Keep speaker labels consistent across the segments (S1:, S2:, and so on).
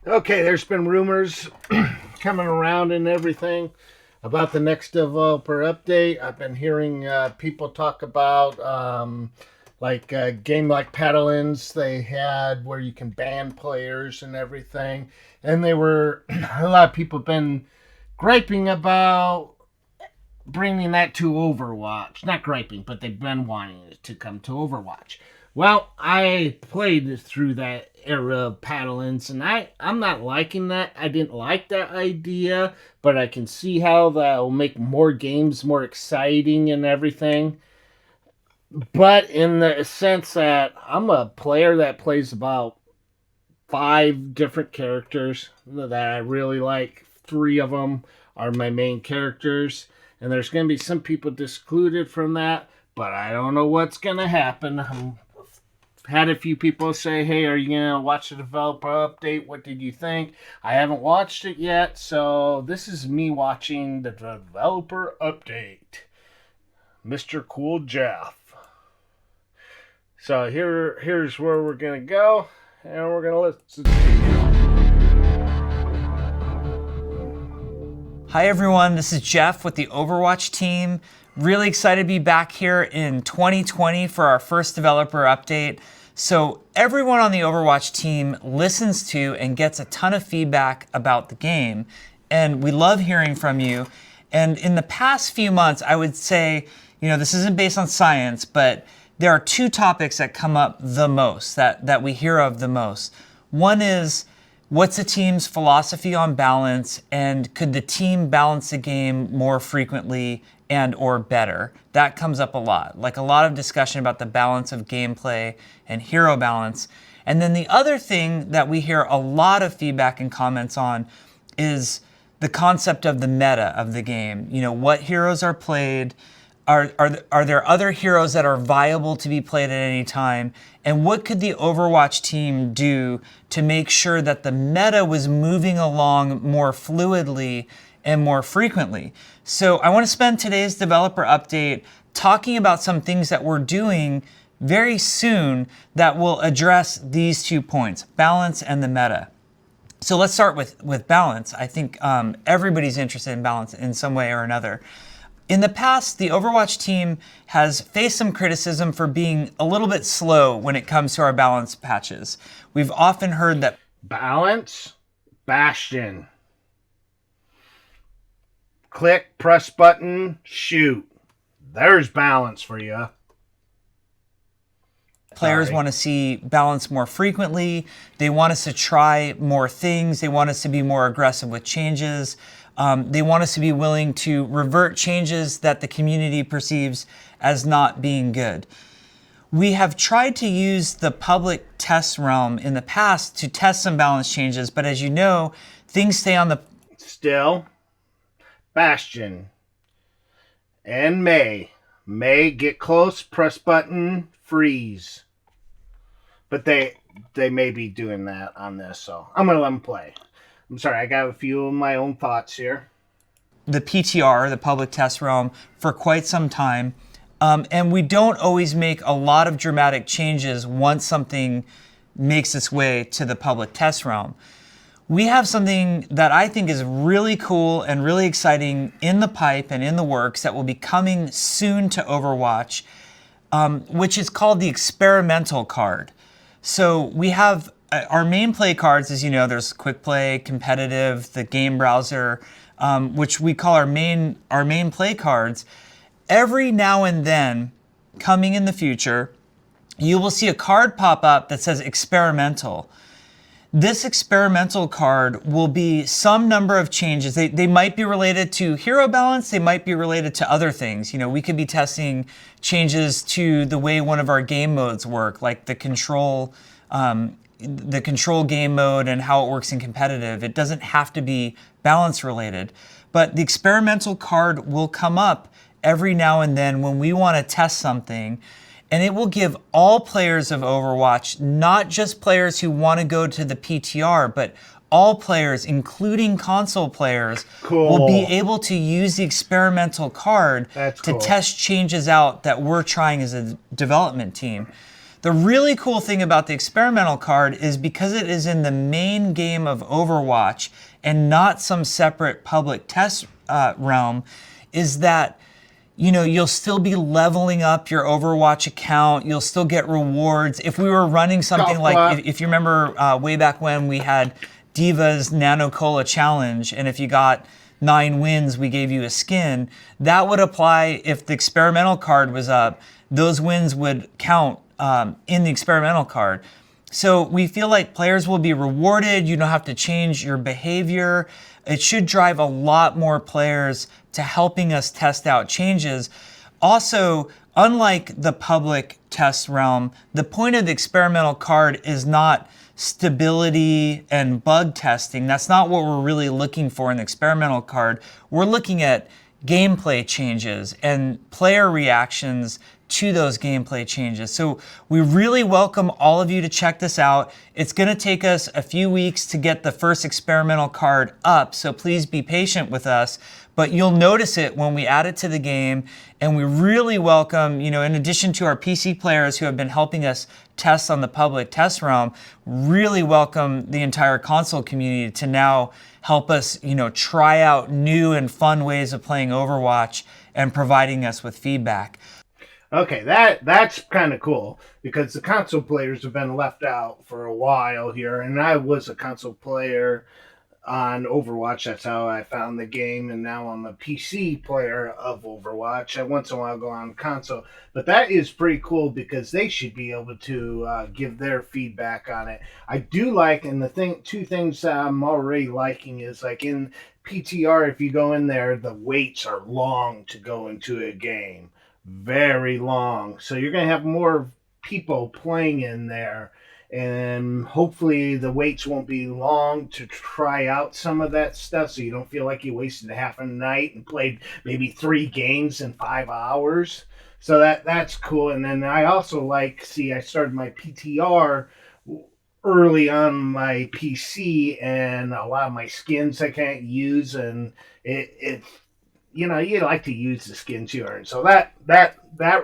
S1: Okay, there's been rumors coming around and everything about the next developer update. I've been hearing people talk about like a game like Paddle-ins they had where you can ban players and everything. And they were, a lot of people have been griping about bringing that to Overwatch. Not griping, but they've been wanting it to come to Overwatch. Well, I played through that era of paddle-ins, and I'm not liking that. I didn't like that idea, but I can see how that will make more games more exciting and everything. But in the sense that I'm a player that plays about 5 different characters that I really like. 3 of them are my main characters, and there's going to be some people excluded from that, but I don't know what's going to happen. Had a few people say, "Hey, are you gonna watch the developer update? What did you think?" I haven't watched it yet, so this is me watching the developer update, Mr. Cool Jeff. So here's where we're gonna go, and we're gonna listen to
S2: Hi everyone, this is Jeff with the Overwatch team. Really excited to be back here in 2020 for our first developer update. So everyone on the Overwatch team listens to and gets a ton of feedback about the game, and we love hearing from you. And in the past few months, I would say, this isn't based on science, but there are 2 topics that come up the most, that we hear of the most. One is, what's the team's philosophy on balance, and could the team balance the game more frequently and or better? That comes up a lot, like a lot of discussion about the balance of gameplay and hero balance. And then the other thing that we hear a lot of feedback and comments on is the concept of the meta of the game. What heroes are played, are there other heroes that are viable to be played at any time? And what could the Overwatch team do to make sure that the meta was moving along more fluidly and more frequently? So I want to spend today's developer update talking about some things that we're doing very soon that will address these 2 points, balance and the meta. So let's start with balance. I think everybody's interested in balance in some way or another. In the past, the Overwatch team has faced some criticism for being a little bit slow when it comes to our balance patches. We've often heard that
S1: balance, Bastion. Click, press button, shoot. There's balance for you.
S2: players want to see balance more frequently. They want us to try more things. They want us to be more aggressive with changes. They want us to be willing to revert changes that the community perceives as not being good. We have tried to use the public test realm in the past to test some balance changes, but as you know, things stay on the...
S1: Still, Bastion and May. May get close, press button, freeze. But they may be doing that on this, so I'm going to let them play. I'm sorry, I got a few of my own thoughts here.
S2: The PTR, the public test realm, for quite some time. And we don't always make a lot of dramatic changes once something makes its way to the public test realm. We have something that I think is really cool and really exciting in the pipe and in the works that will be coming soon to Overwatch, which is called the Experimental card. So we have our main play cards, as you know, there's Quick Play, Competitive, the Game Browser, which we call our main play cards. Every now and then, coming in the future, you will see a card pop up that says Experimental. This Experimental card will be some number of changes. They might be related to hero balance. They might be related to other things. You know, we could be testing changes to the way one of our game modes work, like the control game mode and how it works in competitive. It doesn't have to be balance related. But the Experimental card will come up every now and then when we want to test something. And it will give all players of Overwatch, not just players who want to go to the PTR, but all players, including console players, will be able to use the Experimental card to test changes out that we're trying as a development team. The really cool thing about the experimental card is because it is in the main game of Overwatch and not some separate public test realm, is that you'll still be leveling up your Overwatch account. You'll still get rewards. If we were running something like, if you remember way back when we had Diva's Nano Cola Challenge, and if you got 9 wins, we gave you a skin, that would apply if the experimental card was up. Those wins would count in the experimental card. So we feel like players will be rewarded. You don't have to change your behavior. It should drive a lot more players to helping us test out changes. Also, unlike the public test realm, the point of the experimental card is not stability and bug testing. That's not what we're really looking for in the experimental card. We're looking at gameplay changes and player reactions to those gameplay changes. So we really welcome all of you to check this out. It's going to take us a few weeks to get the first experimental card up, so please be patient with us. But you'll notice it when we add it to the game, and we really welcome, in addition to our PC players who have been helping us test on the public test realm, really welcome the entire console community to now help us, try out new and fun ways of playing Overwatch and providing us with feedback.
S1: Okay, that's kind of cool, because the console players have been left out for a while here, and I was a console player on Overwatch. That's how I found the game, and now I'm a PC player of Overwatch. I once in a while go on console, but that is pretty cool because they should be able to give their feedback on it. I do like, and two things I'm already liking is, like, in PTR, if you go in there, the waits are long to go into a game. Very long. So you're going to have more people playing in there, and hopefully the waits won't be long to try out some of that stuff, so you don't feel like you wasted half a night and played maybe 3 games in 5 hours. So that's cool. And then I also I started my PTR early on my PC, and a lot of my skins I can't use, and it you like to use the skins you earn. So that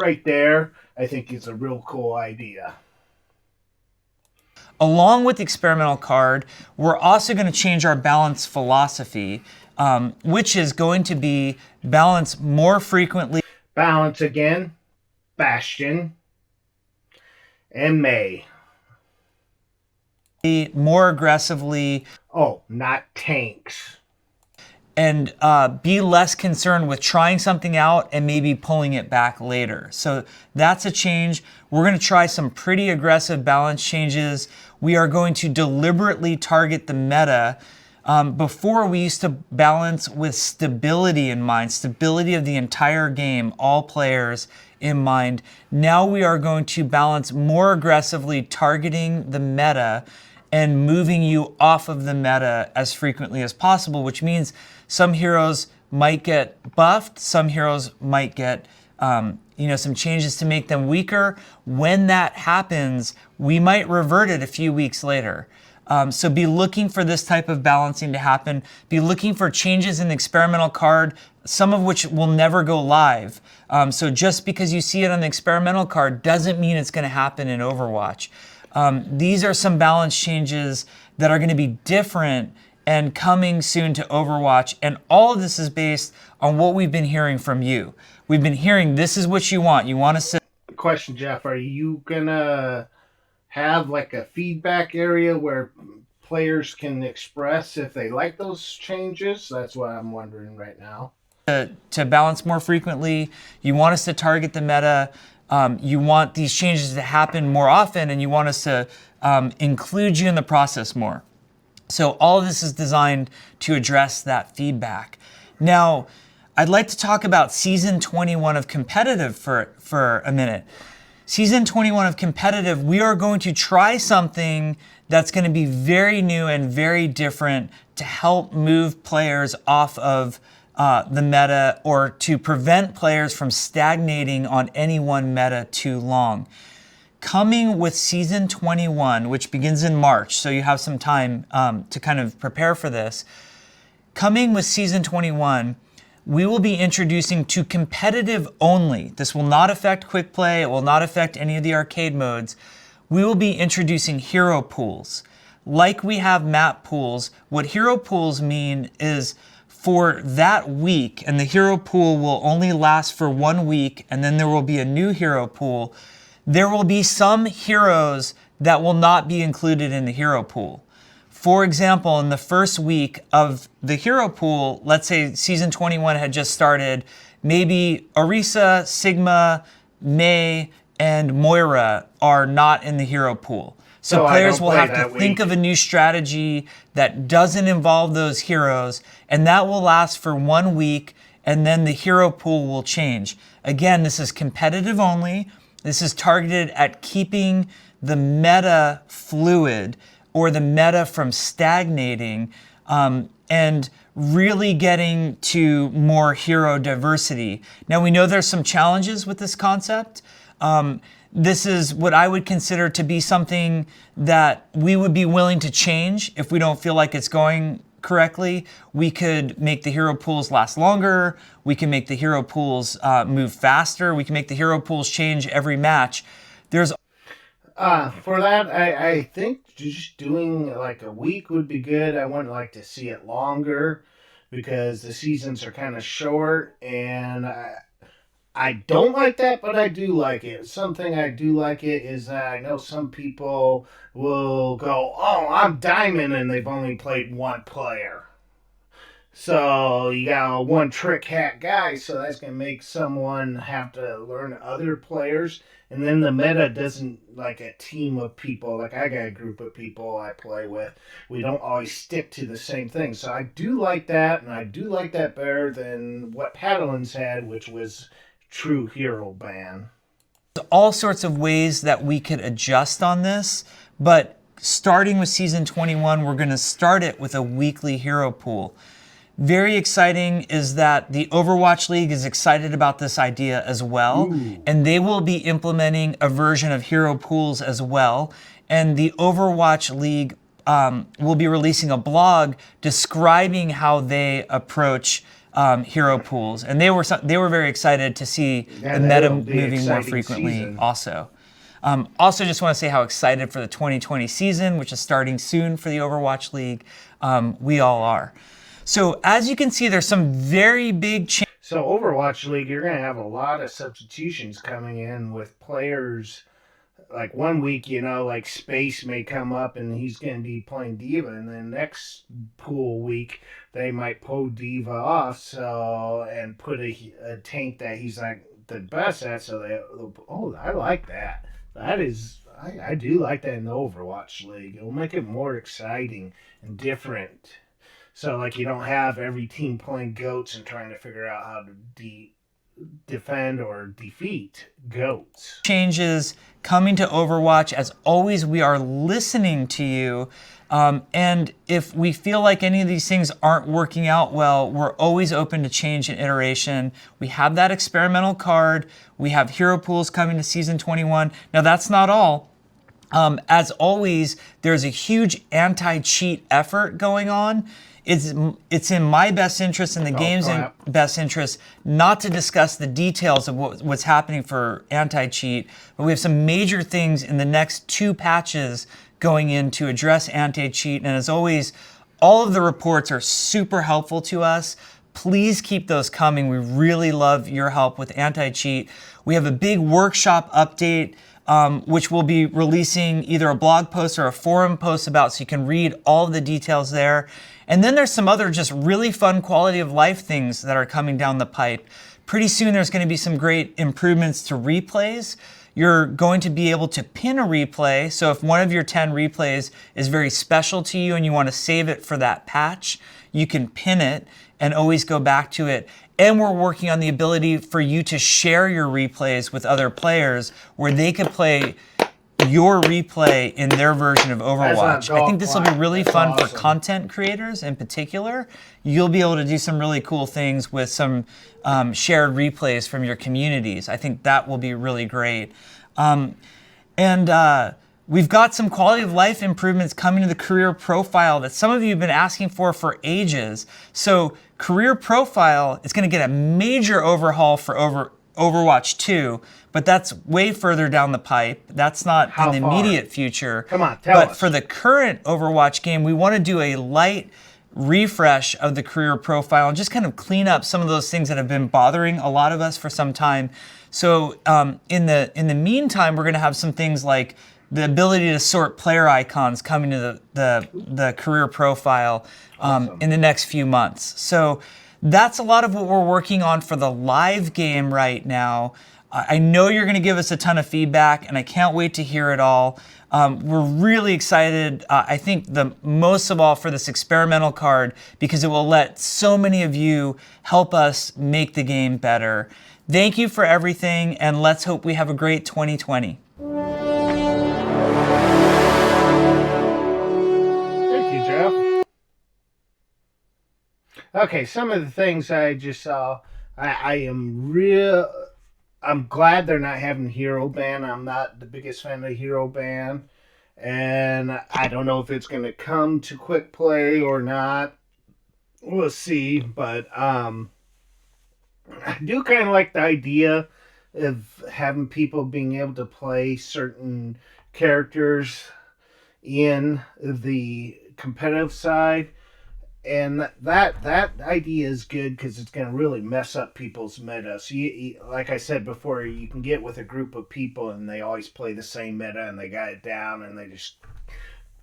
S1: right there, I think, is a real cool idea.
S2: Along with the experimental card, we're also going to change our balance philosophy, which is going to be balance more frequently.
S1: Balance again, Bastion, and May.
S2: More aggressively.
S1: Oh, not tanks.
S2: And be less concerned with trying something out and maybe pulling it back later. So that's a change. We're going to try some pretty aggressive balance changes. We are going to deliberately target the meta. Before, we used to balance with stability in mind, stability of the entire game, all players in mind. Now we are going to balance more aggressively, targeting the meta and moving you off of the meta as frequently as possible, which means some heroes might get buffed, some heroes might get some changes to make them weaker. When that happens, we might revert it a few weeks later. So be looking for this type of balancing to happen. Be looking for changes in the experimental card, some of which will never go live. So just because you see it on the experimental card doesn't mean it's going to happen in Overwatch. These are some balance changes that are going to be different and coming soon to Overwatch. And all of this is based on what we've been hearing from you. We've been hearing this is what you want. You want us to...
S1: Question, Jeff, are you going to have like a feedback area where players can express if they like those changes? That's what I'm wondering right now.
S2: To balance more frequently. You want us to target the meta. You want these changes to happen more often, and you want us to include you in the process more. So all of this is designed to address that feedback. Now, I'd like to talk about Season 21 of Competitive for a minute. Season 21 of Competitive, we are going to try something that's going to be very new and very different to help move players off of the meta, or to prevent players from stagnating on any one meta too long. Coming with Season 21, which begins in March, so you have some time to kind of prepare for this. Coming with Season 21, we will be introducing to competitive only. This will not affect quick play. It will not affect any of the arcade modes. We will be introducing hero pools. Like we have map pools, what hero pools mean is for that week, and the hero pool will only last for 1 week, and then there will be a new hero pool. There will be some heroes that will not be included in the hero pool. For example, in the first week of the hero pool, let's say season 21 had just started, maybe Orisa, Sigma, May, and Moira are not in the hero pool. So players will have to think of a new strategy that doesn't involve those heroes, and that will last for 1 week, and then the hero pool will change. Again, this is competitive only. This is targeted at keeping the meta fluid, or the meta from stagnating, and really getting to more hero diversity. Now, we know there's some challenges with this concept. This is what I would consider to be something that we would be willing to change if we don't feel like it's going correctly. We could make the hero pools last longer. We can make the hero pools move faster. We can make the hero pools change every match. There's
S1: for that, I think just doing like a week would be good. I wouldn't like to see it longer because the seasons are kind of short, and I don't like that, but I do like it. Something I do like it is that I know some people will go, oh, I'm Diamond, and they've only played one player. So you got a one trick hat guy, so that's going to make someone have to learn other players. And then the meta doesn't like a team of people. Like I got a group of people I play with. We don't always stick to the same thing. So I do like that, and I do like that better than what Paddlins had, which was true hero ban.
S2: all sorts of ways that we could adjust on this, but starting with season 21, we're going to start it with a weekly hero pool. Very exciting is that the Overwatch League is excited about this idea as well, and they will be implementing a version of hero pools as well. And the Overwatch League will be releasing a blog describing how they approach hero pools, and they were very excited to see the meta moving more frequently. Season. Also, just want to say how excited for the 2020 season, which is starting soon for the Overwatch League. We all are. So as you can see, there's some very big changes.
S1: So Overwatch League, you're going to have a lot of substitutions coming in with players. Like 1 week, like Space may come up and he's going to be playing D.Va, and then next pool week they might pull D.Va off and put a tank that he's like the best at. So I like that. I do like that in the Overwatch League. It'll make it more exciting and different. So, like, you don't have every team playing goats and trying to figure out how to defend or defeat goats.
S2: Changes coming to Overwatch. As always, we are listening to you. And if we feel like any of these things aren't working out well, we're always open to change and iteration. We have that experimental card. We have hero pools coming to season 21. Now, that's not all. As always, there's a huge anti-cheat effort going on. It's in my best interest and the game's best interest not to discuss the details of what's happening for anti-cheat, but we have some major things in the next 2 patches going in to address anti-cheat. And as always, all of the reports are super helpful to us. Please keep those coming. We really love your help with anti-cheat. We have a big workshop update, which we'll be releasing either a blog post or a forum post about, so you can read all of the details there. And then there's some other just really fun quality of life things that are coming down the pipe. Pretty soon there's going to be some great improvements to replays. You're going to be able to pin a replay. So if one of your 10 replays is very special to you and you want to save it for that patch, you can pin it and always go back to it. And we're working on the ability for you to share your replays with other players where they could play your replay in their version of Overwatch. I think this will be really fun for content creators in particular. You'll be able to do some really cool things with some shared replays from your communities. I think that will be really great. And we've got some quality of life improvements coming to the career profile that some of you have been asking for ages. So career profile is going to get a major overhaul for Overwatch 2, but that's way further down the pipe. That's not in the immediate future.
S1: Come on, tell us.
S2: But for the current Overwatch game, we want to do a light refresh of the career profile and just kind of clean up some of those things that have been bothering a lot of us for some time. So in the meantime, we're going to have some things like the ability to sort player icons coming to the career profile in the next few months. So that's a lot of what we're working on for the live game right now. I know you're going to give us a ton of feedback, and I can't wait to hear it all. We're really excited, I think the most of all for this experimental card, because it will let so many of you help us make the game better. Thank you for everything, and let's hope we have a great 2020.
S1: Thank you, Jeff. Okay, some of the things I just saw, I'm glad they're not having Hero Band. I'm not the biggest fan of Hero Band. And I don't know if it's going to come to Quick Play or not. We'll see. But I do kind of like the idea of having people being able to play certain characters in the competitive side. And that idea is good because it's going to really mess up people's meta. So, like I said before, you can get with a group of people and they always play the same meta and they got it down and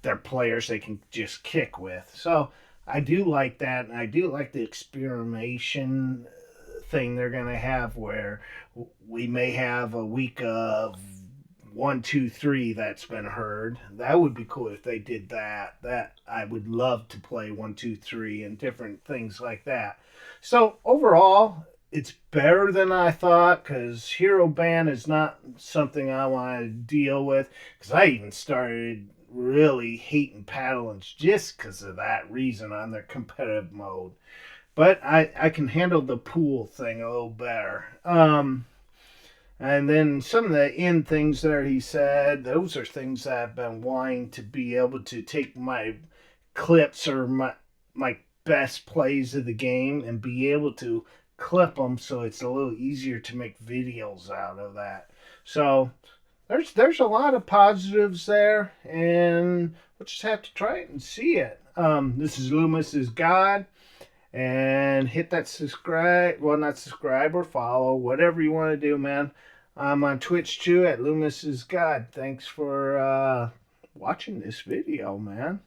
S1: they're players they can just kick with. So I do like that, and I do like the experimentation thing they're going to have where we may have a week of 1, 2, 3 that's been heard. That would be cool if they did that. That I would love to play 1, 2, 3 and different things like that. So overall, it's better than I thought because Hero Band is not something I want to deal with. Because I even started really hating Paddlings just because of that reason on their competitive mode. But I can handle the pool thing a little better. And then some of the end things there he said, those are things that I've been wanting to be able to take my clips or my best plays of the game and be able to clip them so it's a little easier to make videos out of that. So there's a lot of positives there, and we'll just have to try it and see it. This is Loomisgod. And hit that subscribe, well, not subscribe or follow, whatever you want to do, man. I'm on Twitch too at Loomisgod. Thanks for watching this video, man.